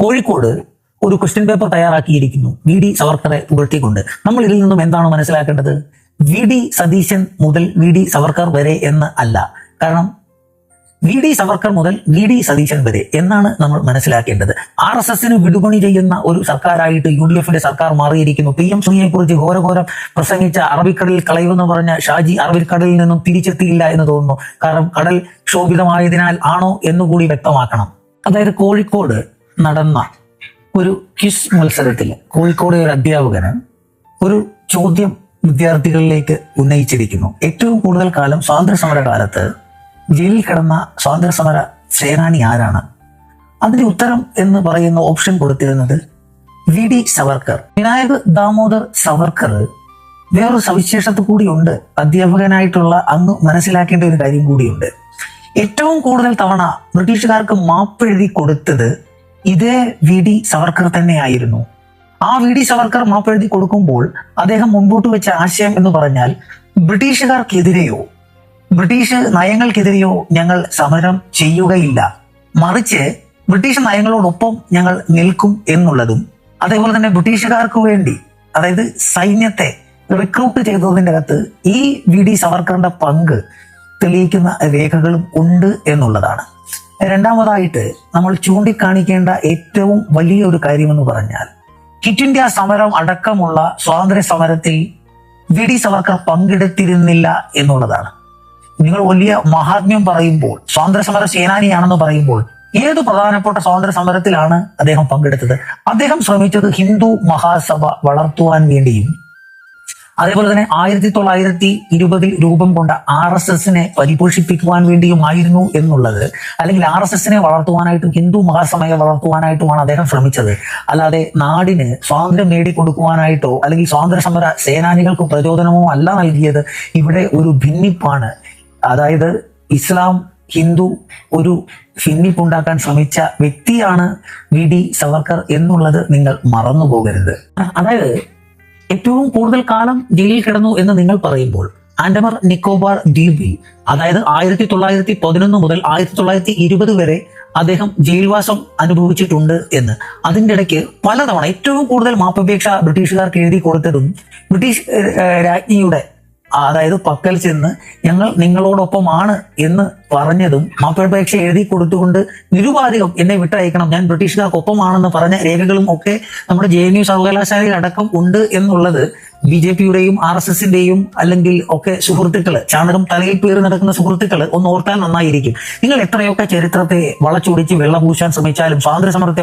കോഴിക്കോട് ഒരു question paper തയ്യാറാക്കിയിരിക്കുന്നു V D സവർക്കറെ പുകഴ്ത്തിക്കൊണ്ട്. നമ്മൾ ഇതിൽ നിന്നും എന്താണ് മനസ്സിലാക്കേണ്ടത്? വി ഡി സതീശൻ മുതൽ വി ഡി സവർക്കർ വരെ എന്ന് അല്ല. കാരണം വി ഡി സവർക്കർ മുതൽ വി ഡി സതീശൻ വരെ എന്നാണ് നമ്മൾ മനസ്സിലാക്കേണ്ടത്. RSSന് വിടുപണി ചെയ്യുന്ന ഒരു സർക്കാരായിട്ട് UDF സർക്കാർ മാറിയിരിക്കുന്നു. PM സുനിയെ കുറിച്ച് ഘോരഘോരം പ്രസംഗിച്ച അറബിക്കടലിൽ കളയുമെന്ന് പറഞ്ഞ ഷാജി അറബിക്കടലിൽ നിന്നും തിരിച്ചെത്തിയില്ല എന്ന് തോന്നുന്നു. കാരണം കടൽ ക്ഷോഭിതമായതിനാൽ ആണോ എന്നുകൂടി വ്യക്തമാക്കണം. അതായത് കോഴിക്കോട് നടന്ന ഒരു ക്വിസ് മത്സരത്തിൽ കോഴിക്കോട് ഒരു അധ്യാപകന് ഒരു ചോദ്യം വിദ്യാർത്ഥികളിലേക്ക് ഉന്നയിച്ചിരിക്കുന്നു. ഏറ്റവും കൂടുതൽ കാലം സ്വാതന്ത്ര്യ സമര കാലത്ത് ജയിലിൽ കിടന്ന സ്വാതന്ത്ര്യ സമര സേനാനി ആരാണ്? അതിന്റെ ഉത്തരം എന്ന് പറയുന്ന ഓപ്ഷൻ കൊടുത്തിരുന്നത് വി ഡി സവർക്കർ. വിനായക് ദാമോദർ സവർക്കർ വേറൊരു സവിശേഷത കൂടിയുണ്ട്. അധ്യാപകനായിട്ടുള്ള അങ്ങ് മനസ്സിലാക്കേണ്ട ഒരു കാര്യം കൂടിയുണ്ട്. ഏറ്റവും കൂടുതൽ തവണ ബ്രിട്ടീഷുകാർക്ക് മാപ്പെഴുതി കൊടുത്തത് ഇതേ വി ഡി സവർക്കർ തന്നെയായിരുന്നു. ആ വി ഡി സവർക്കർ മാപ്പെഴുതി കൊടുക്കുമ്പോൾ അദ്ദേഹം മുൻപോട്ട് വെച്ച ആശയം എന്ന് പറഞ്ഞാൽ ബ്രിട്ടീഷുകാർക്കെതിരെയോ ബ്രിട്ടീഷ് നയങ്ങൾക്കെതിരെയോ ഞങ്ങൾ സമരം ചെയ്യുകയില്ല, മറിച്ച് ബ്രിട്ടീഷ് നയങ്ങളോടൊപ്പം ഞങ്ങൾ നിൽക്കും എന്നുള്ളതും, അതേപോലെ തന്നെ ബ്രിട്ടീഷുകാർക്ക് വേണ്ടി അതായത് സൈന്യത്തെ റിക്രൂട്ട് ചെയ്തതിൻ്റെ അകത്ത് ഈ വി ഡി സവർക്കറിന്റെ പങ്ക് തെളിയിക്കുന്ന രേഖകളും ഉണ്ട് എന്നുള്ളതാണ്. രണ്ടാമതായിട്ട് നമ്മൾ ചൂണ്ടിക്കാണിക്കേണ്ട ഏറ്റവും വലിയൊരു കാര്യമെന്ന് പറഞ്ഞാൽ ക്വിറ്റ് ഇന്ത്യ സമരം അടക്കമുള്ള സ്വാതന്ത്ര്യ സമരത്തിൽ വി ഡി സവർക്കർ പങ്കെടുത്തിരുന്നില്ല എന്നുള്ളതാണ്. നിങ്ങൾ വലിയ മഹാത്മ്യം പറയുമ്പോൾ, സ്വാതന്ത്ര്യ സമര സേനാനിയാണെന്ന് പറയുമ്പോൾ, ഏത് പ്രധാനപ്പെട്ട സ്വാതന്ത്ര്യ സമരത്തിലാണ് അദ്ദേഹം പങ്കെടുത്തത്? അദ്ദേഹം ശ്രമിച്ചത് ഹിന്ദു മഹാസഭ വളർത്തുവാൻ വേണ്ടിയും അതേപോലെ തന്നെ 1920 രൂപം കൊണ്ട RSSനെ പരിപോഷിപ്പിക്കുവാൻ വേണ്ടിയുമായിരുന്നു എന്നുള്ളത്, അല്ലെങ്കിൽ RSSനെ വളർത്തുവാനായിട്ടും ഹിന്ദു മഹാസഭയെ വളർത്തുവാനായിട്ടുമാണ് അദ്ദേഹം ശ്രമിച്ചത്. അല്ലാതെ നാടിന് സ്വാതന്ത്ര്യം നേടിക്കൊടുക്കുവാനായിട്ടോ അല്ലെങ്കിൽ സ്വാതന്ത്ര്യ സമര സേനാനികൾക്ക് പ്രചോദനമോ അല്ല നൽകിയത്. ഇവിടെ ഒരു ഭിന്നിപ്പാണ്. അതായത് ഇസ്ലാം ഹിന്ദു ഒരു ഭിന്നിപ്പുണ്ടാക്കാൻ ശ്രമിച്ച വ്യക്തിയാണ് വി ഡി സവർക്കർ എന്നുള്ളത് നിങ്ങൾ മറന്നു പോകരുത്. അതായത് ഏറ്റവും കൂടുതൽ കാലം ജയിലിൽ കിടന്നു എന്ന് നിങ്ങൾ പറയുമ്പോൾ ആൻഡമാൻ നിക്കോബാർ ദ്വീപിൽ അതായത് 1911 മുതൽ 1920 വരെ അദ്ദേഹം ജയിൽവാസം അനുഭവിച്ചിട്ടുണ്ട് എന്ന്. അതിൻ്റെ ഇടയ്ക്ക് പലതവണ ഏറ്റവും കൂടുതൽ മാപ്പപേക്ഷ ബ്രിട്ടീഷുകാർക്ക് എഴുതി കൊടുത്തതും ബ്രിട്ടീഷ് രാജ്ഞിയുടെ അതായത് പക്കൽ ചെന്ന് ഞങ്ങൾ നിങ്ങളോടൊപ്പമാണ് എന്ന് പറഞ്ഞതും മാപ്പപേക്ഷ എഴുതി കൊടുത്തുകൊണ്ട് നിരുപാധികം എന്നെ വിട്ടയക്കണം, ഞാൻ ബ്രിട്ടീഷുകാർക്കൊപ്പമാണെന്ന് പറഞ്ഞ രേഖകളും ഒക്കെ നമ്മുടെ JNU സർവകലാശാലയിൽ അടക്കം ഉണ്ട് എന്നുള്ളത് BJPയുടെയും RSSന്റെയും അല്ലെങ്കിൽ ഒക്കെ സുഹൃത്തുക്കള്, ചാണകം തലയിൽ പേറി നടക്കുന്ന സുഹൃത്തുക്കള് ഒന്ന് ഓർത്താൽ നന്നായിരിക്കും. നിങ്ങൾ എത്രയൊക്കെ ചരിത്രത്തെ വളച്ചൊടിച്ച് വെള്ളപൂശാൻ ശ്രമിച്ചാലും സ്വാതന്ത്ര്യ സമരത്തെ